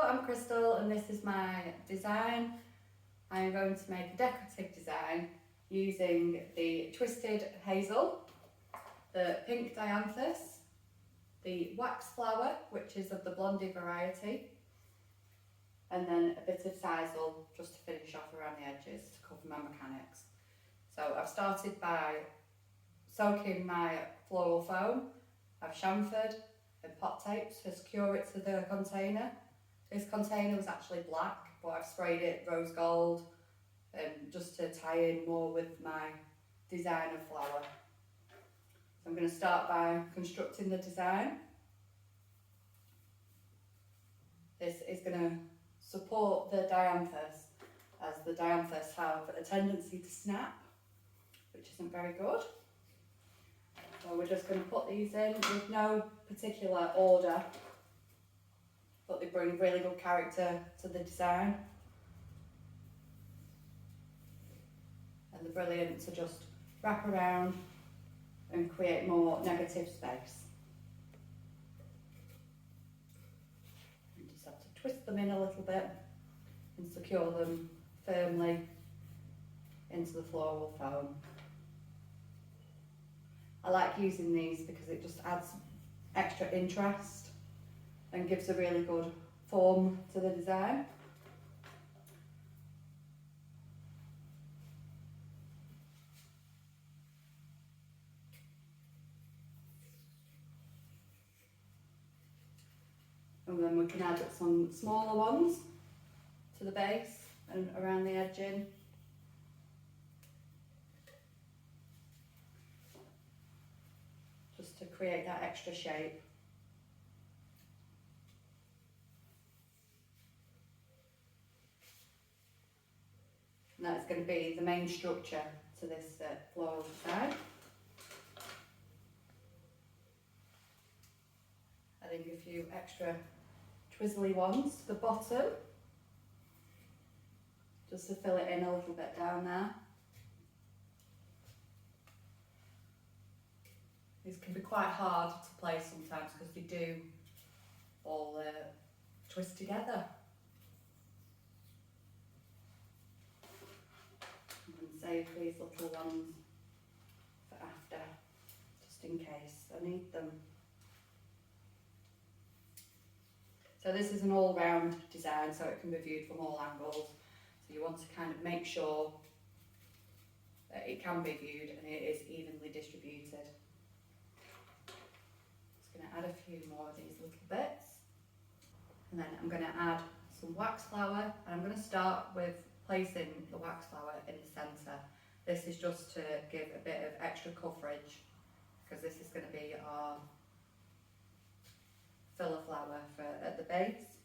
I'm Crystal and this is my design. I'm going to make a decorative design using the twisted hazel, the pink dianthus, the wax flower, which is of the blondie variety, and then a bit of sisal just to finish off around the edges to cover my mechanics. So I've started by soaking my floral foam. I've chamfered and pot taped to secure it to the container. This container was actually black, but I've sprayed it rose gold just to tie in more with my design of flower. So I'm going to start by constructing the design. This is going to support the dianthus, as the dianthus have a tendency to snap, which isn't very good. So we're just going to put these in with no particular order, but they bring really good character to the design. And they're brilliant to just wrap around and create more negative space. You just have to twist them in a little bit and secure them firmly into the floral foam. I like using these because it just adds extra interest and gives a really good form to the design. And then we can add some smaller ones to the base and around the edging. Just to create that extra shape. And that's going to be the main structure to this floral design. Adding a few extra twizzly ones to the bottom, just to fill it in a little bit down there. These can be quite hard to place sometimes because they do all twist together. And save these little ones for after, just in case I need them. So this is an all-round design, so it can be viewed from all angles. So you want to kind of make sure that it can be viewed and it is evenly distributed. Just going to add a few more of these little bits. And then I'm going to add some wax flower, and I'm going to start with placing the wax flower in the centre. This is just to give a bit of extra coverage, because this is going to be our filler flower at the base.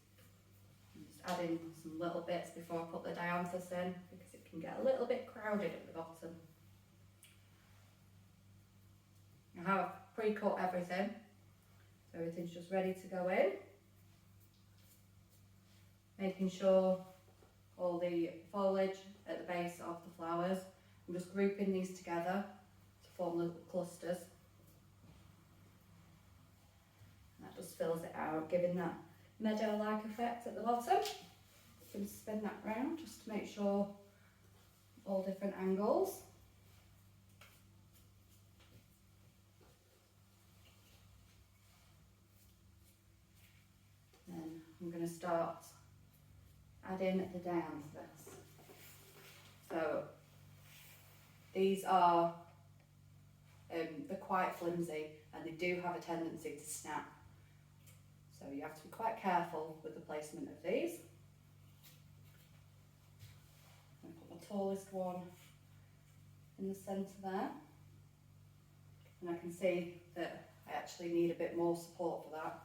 I'm just adding some little bits before I put the dianthus in, because it can get a little bit crowded at the bottom. I have pre-cut everything, so everything's just ready to go in. Making sure all the foliage at the base of the flowers, I'm just grouping these together to form little clusters. That just fills it out, giving that meadow-like effect at the bottom. You can spin that round just to make sure all different angles. Then I'm going to start adding the dianthus. So these are they're quite flimsy and they do have a tendency to snap. So you have to be quite careful with the placement of these. I'm going to put my tallest one in the centre there. And I can see that I actually need a bit more support for that.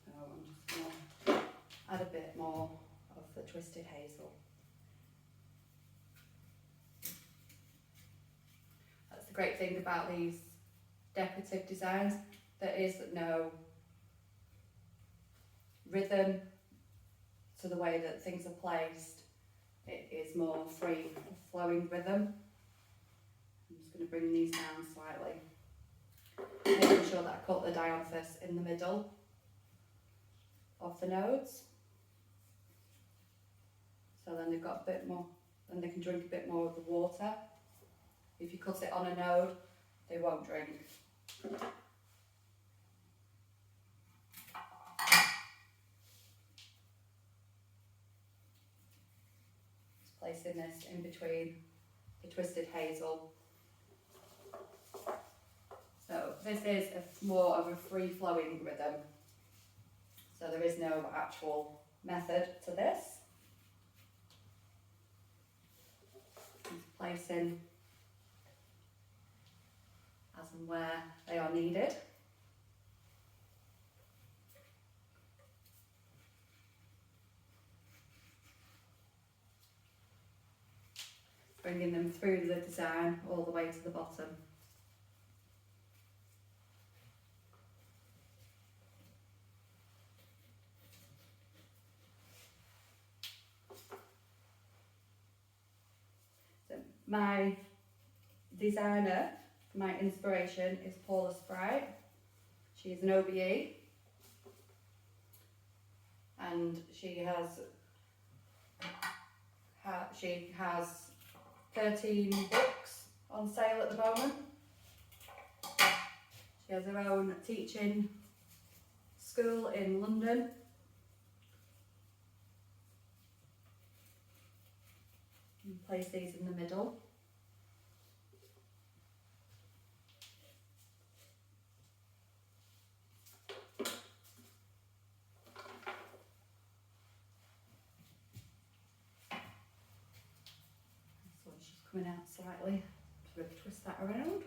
So I'm just going to add a bit more of the twisted hazel. That's the great thing about these decorative designs. There is no rhythm to the way that things are placed. It is more free flowing rhythm. I'm just going to bring these down slightly, making sure that I cut the dianthus in the middle. of the nodes. So then they've got a bit more, then they can drink a bit more of the water. If you cut it on a node, they won't drink. Just placing this in between the twisted hazel. So this is more of a free-flowing rhythm. So there is no actual method to this. Just placing as and where they are needed. Bringing them through the design all the way to the bottom. My designer, my inspiration is Paula Pryke. She is an OBE and she has 13 books on sale at the moment. She has her own teaching school in London. And place these in the middle. So she's coming out slightly to twist that around,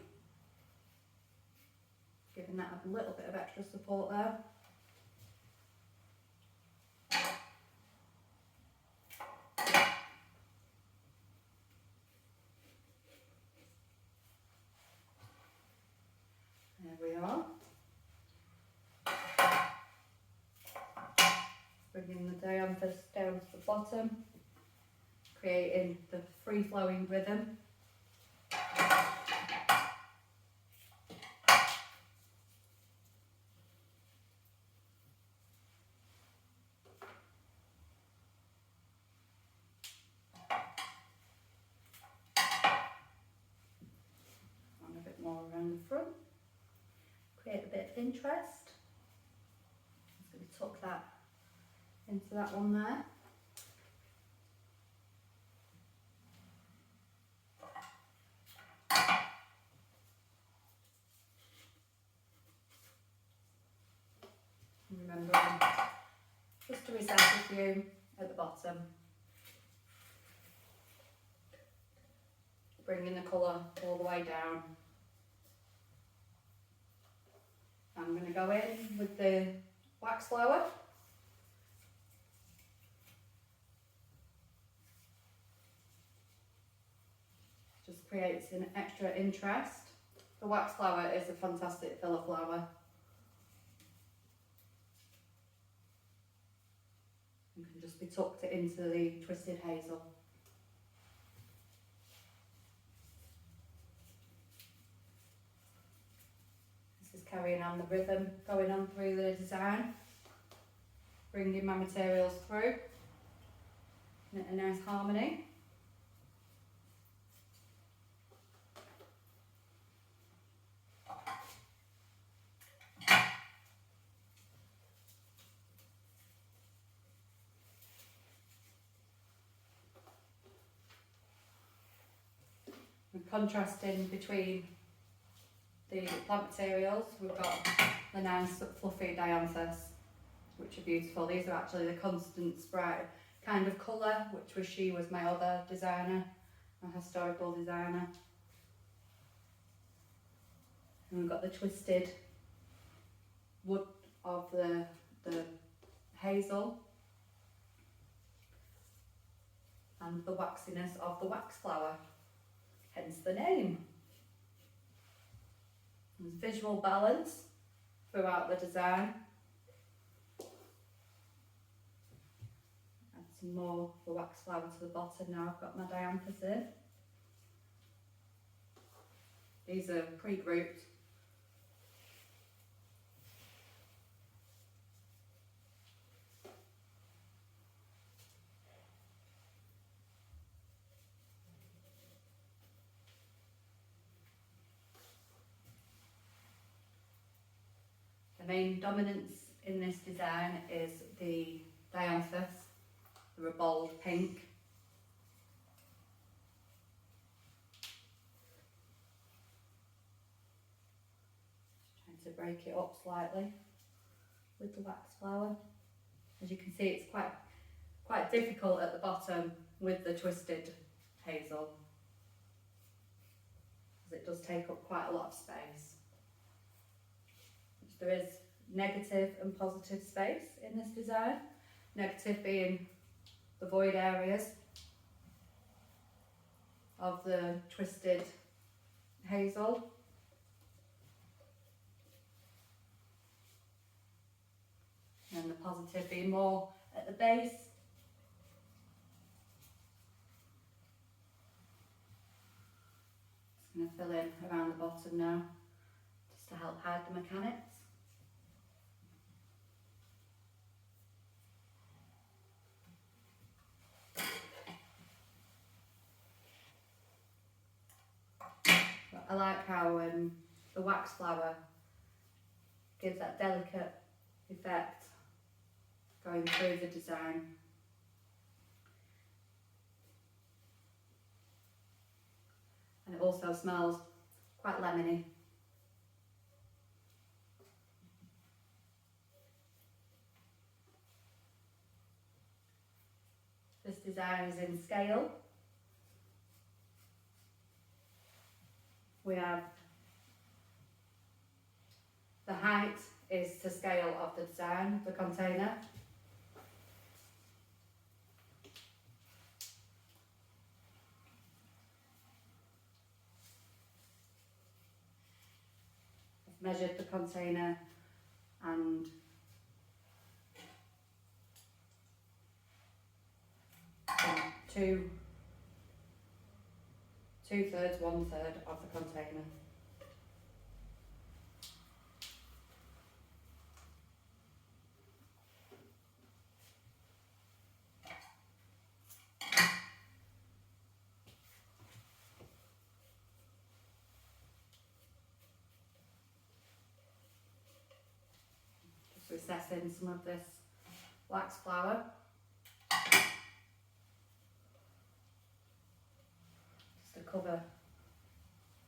giving that a little bit of extra support there. There we are. Bringing the dianthus down to the bottom, creating the free-flowing rhythm. And a bit more around the front. Create a bit of interest. Just going to tuck that into that one there. Remembering just to reset a few at the bottom. Bringing the colour all the way down. I'm going to go in with the wax flower. Just creates an extra interest. The wax flower is a fantastic filler flower. You can just be tucked into the twisted hazel. This is carrying on the rhythm, going on through the design, bringing my materials through in a nice harmony. And contrasting between the plant materials, we've got the nice fluffy dianthus, which are beautiful. These are actually the Constant Sprite kind of colour, which she was my other designer, my historical designer. And we've got the twisted wood of the hazel and the waxiness of the wax flower, hence the name. There's visual balance throughout the design. Add some more of the wax flower to the bottom now I've got my dianthus in. These are pre-grouped. main dominance in this design is the dianthus, the bold pink. Just trying to break it up slightly with the wax flower. As you can see, it's quite difficult at the bottom with the twisted hazel, because it does take up quite a lot of space. There is negative and positive space in this design. Negative being the void areas of the twisted hazel, and the positive being more at the base. Just going to fill in around the bottom now, just to help hide the mechanics. I like how the wax flower gives that delicate effect going through the design. And it also smells quite lemony. This design is in scale. We have the height is to scale of the design, the container. I've measured the container and two-thirds, one-third of the container. Just recessing some of this wax flower. Cover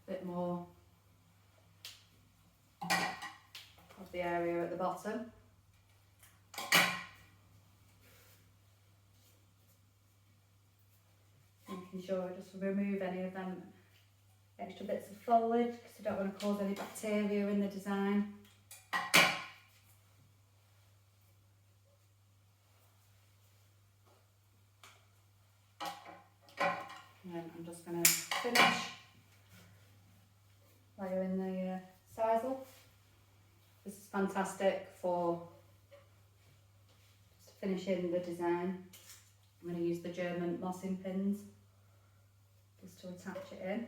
a bit more of the area at the bottom. Making sure I just remove any of them extra bits of foliage, because I don't want to cause any bacteria in the design. And I'm just going to finish layering the sisal. This is fantastic for just finishing the design. I'm going to use the German mossing pins just to attach it in.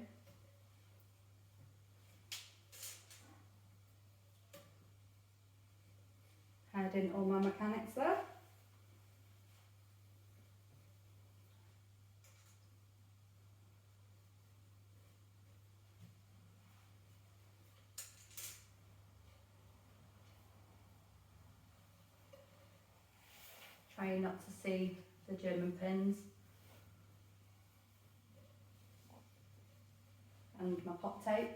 Hiding all my mechanics there. Trying not to see the German pins. And my pop tape.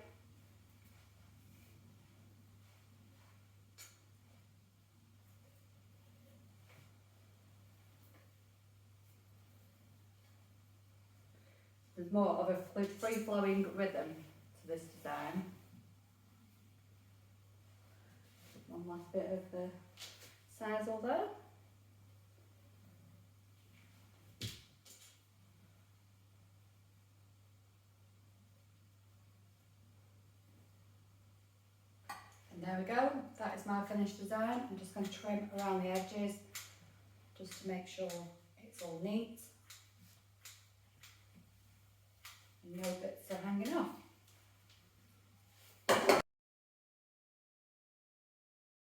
There's more of a free-flowing rhythm to this design. One last bit of the sisal there. And there we go, that is my finished design. I'm just going to trim around the edges just to make sure it's all neat and no bits are hanging off.